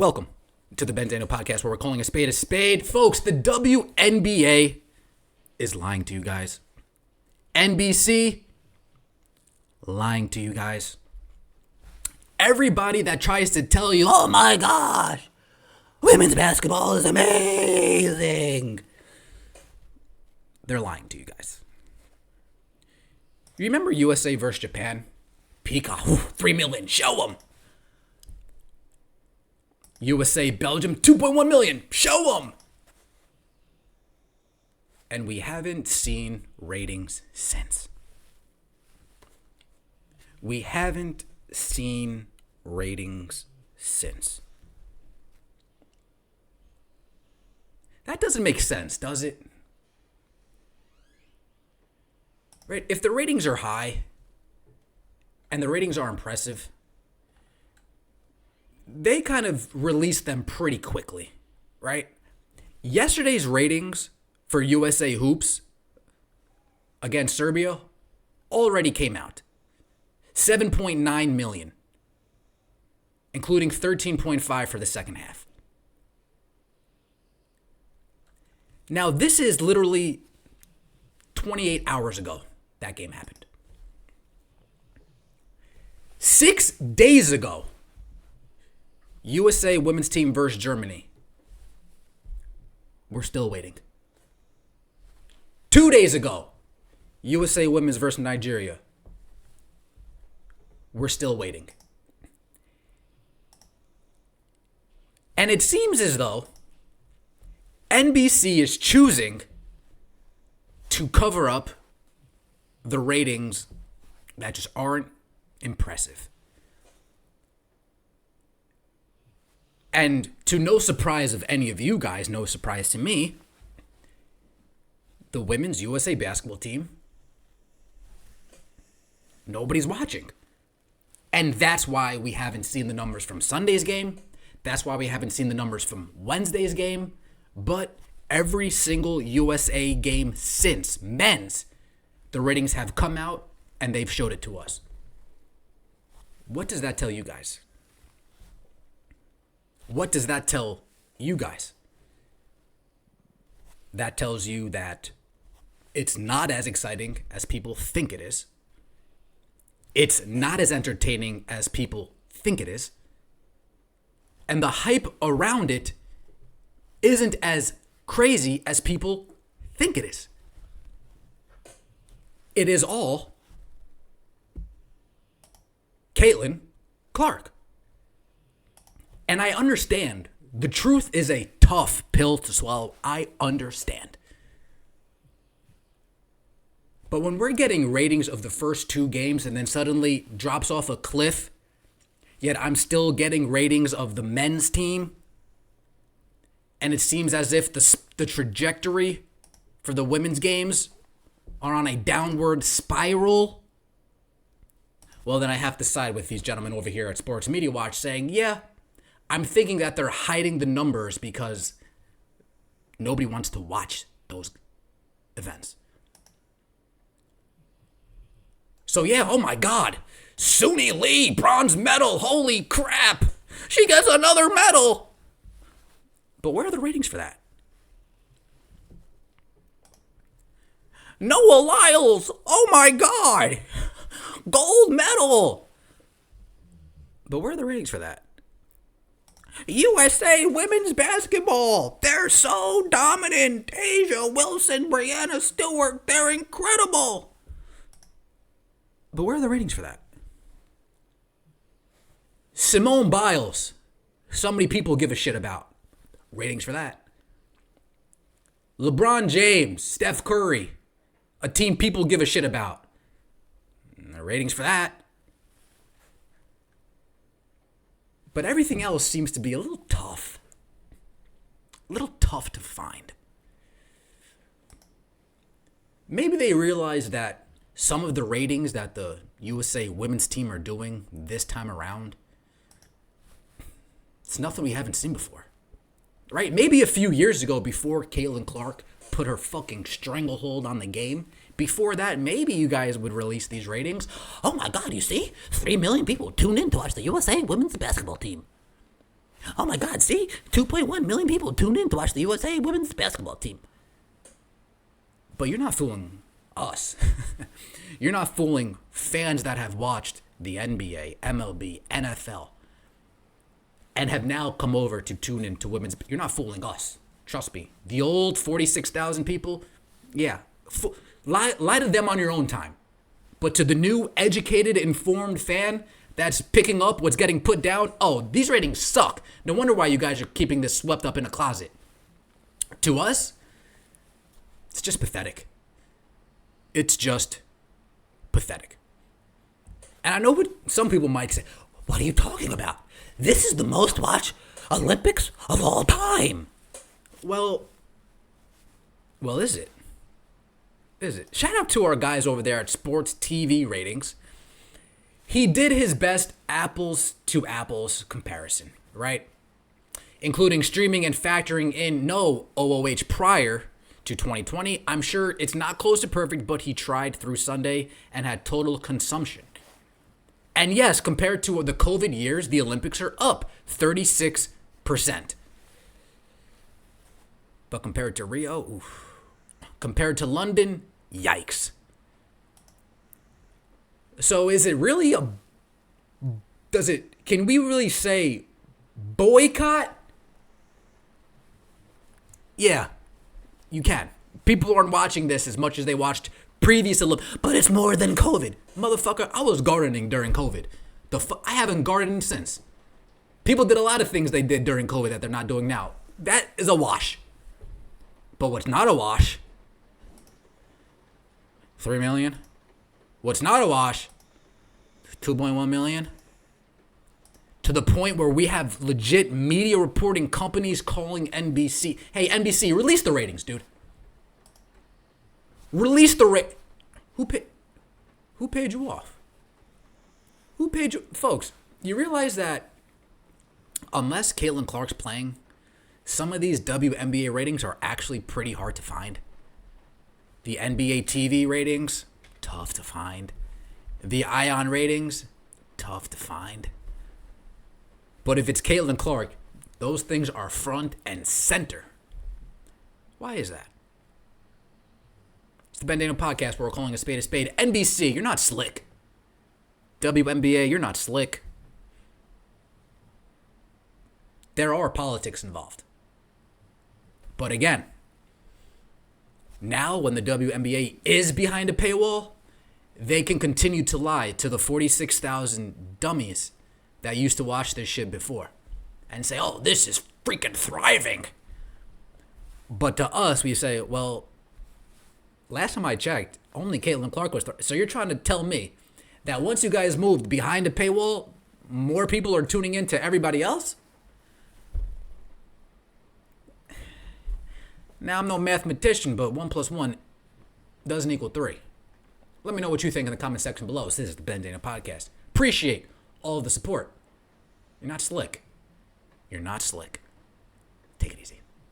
Welcome to the Ben Daniel Podcast, where we're calling a spade a spade. Folks, the WNBA is lying to you guys. NBC, lying to you guys. Everybody that tries to tell you, oh my gosh, women's basketball is amazing, they're lying to you guys. You remember USA versus Japan? Peacock, 3 million, show them. USA, Belgium, 2.1 million. Show them. And we haven't seen ratings since. We haven't seen ratings since. That doesn't make sense, does it? Right? If the ratings are high and the ratings are impressive, they kind of released them pretty quickly, right? Yesterday's ratings for USA Hoops against Serbia already came out. 7.9 million, including 13.5 for the second half. Now, this is literally 28 hours ago that game happened. 6 days ago, USA women's team versus Germany. We're still waiting. 2 days ago, USA women's versus Nigeria. We're still waiting. And it seems as though NBC is choosing to cover up the ratings that just aren't impressive. And to no surprise of any of you guys, no surprise to me, the women's USA basketball team, nobody's watching. And that's why we haven't seen the numbers from Sunday's game. That's why we haven't seen the numbers from Wednesday's game. But every single USA game since men's, the ratings have come out and they've showed it to us. What does that tell you guys? What does that tell you guys? That tells you that it's not as exciting as people think it is. It's not as entertaining as people think it is. And the hype around it isn't as crazy as people think it is. It is all Caitlyn Clark. And I understand. The truth is a tough pill to swallow. I understand. But when we're getting ratings of the first two games and then suddenly drops off a cliff, yet I'm still getting ratings of the men's team, and it seems as if the trajectory for the women's games are on a downward spiral, well, then I have to side with these gentlemen over here at Sports Media Watch saying, yeah, I'm thinking that they're hiding the numbers because nobody wants to watch those events. So yeah, oh my God, Suni Lee, bronze medal, holy crap, she gets another medal. But where are the ratings for that? Noah Lyles, oh my God, gold medal. But where are the ratings for that? USA women's basketball, they're so dominant. Asia Wilson, Brianna Stewart, they're incredible. But where are the ratings for that? Simone Biles, so many people give a shit about. Ratings for that. LeBron James, Steph Curry, a team people give a shit about. Ratings for that. But everything else seems to be a little tough. A little tough to find. Maybe they realize that some of the ratings that the USA women's team are doing this time around, it's nothing we haven't seen before. Right? Maybe a few years ago, before Caitlyn Clark put her fucking stranglehold on the game, before that, maybe you guys would release these ratings. Oh my God, you see? 3 million people tuned in to watch the USA women's basketball team. Oh my God, see? 2.1 million people tuned in to watch the USA women's basketball team. But you're not fooling us. You're not fooling fans that have watched the NBA, MLB, NFL, and have now come over to tune into women's. You're not fooling us. Trust me. The old 46,000 people, yeah, lie to them on your own time. But to the new, educated, informed fan that's picking up what's getting put down, oh, these ratings suck. No wonder why you guys are keeping this swept up in a closet. To us, it's just pathetic. It's just pathetic. And I know what some people might say. What are you talking about? This is the most watched Olympics of all time. Well, is it? Is it? Shout out to our guys over there at Sports TV Ratings. He did his best apples to apples comparison, right? Including streaming and factoring in no OOH prior to 2020. I'm sure it's not close to perfect, but he tried through Sunday and had total consumption. And yes, compared to the COVID years, the Olympics are up 36%. But compared to Rio, oof. Compared to London, yikes. So is it really can we really say boycott? Yeah, you can. People aren't watching this as much as they watched previous Olympics. But it's more than COVID. Motherfucker, I was gardening during COVID. I haven't gardened since. People did a lot of things they did during COVID that they're not doing now. That is a wash. But what's not a wash? 3 million. What's not a wash? 2.1 million. To the point where we have legit media reporting companies calling NBC. Hey, NBC, release the ratings, dude. Release the rate. Who paid you off? Who paid you? Folks, you realize that unless Caitlyn Clark's playing, some of these WNBA ratings are actually pretty hard to find. The NBA TV ratings, tough to find. The Ion ratings, tough to find. But if it's Caitlyn Clark, those things are front and center. Why is that? It's the Ben Daniel Podcast where we're calling a spade a spade. NBC, you're not slick. WNBA, you're not slick. There are politics involved. But again, now when the WNBA is behind a paywall, they can continue to lie to the 46,000 dummies that used to watch this shit before and say, oh, this is freaking thriving. But to us, we say, well, last time I checked, only Caitlyn Clark was. So you're trying to tell me that once you guys moved behind a paywall, more people are tuning in to everybody else? Now, I'm no mathematician, but 1 + 1 doesn't equal 3. Let me know what you think in the comment section below. This is the Ben Dana Podcast. Appreciate all of the support. You're not slick. You're not slick. Take it easy.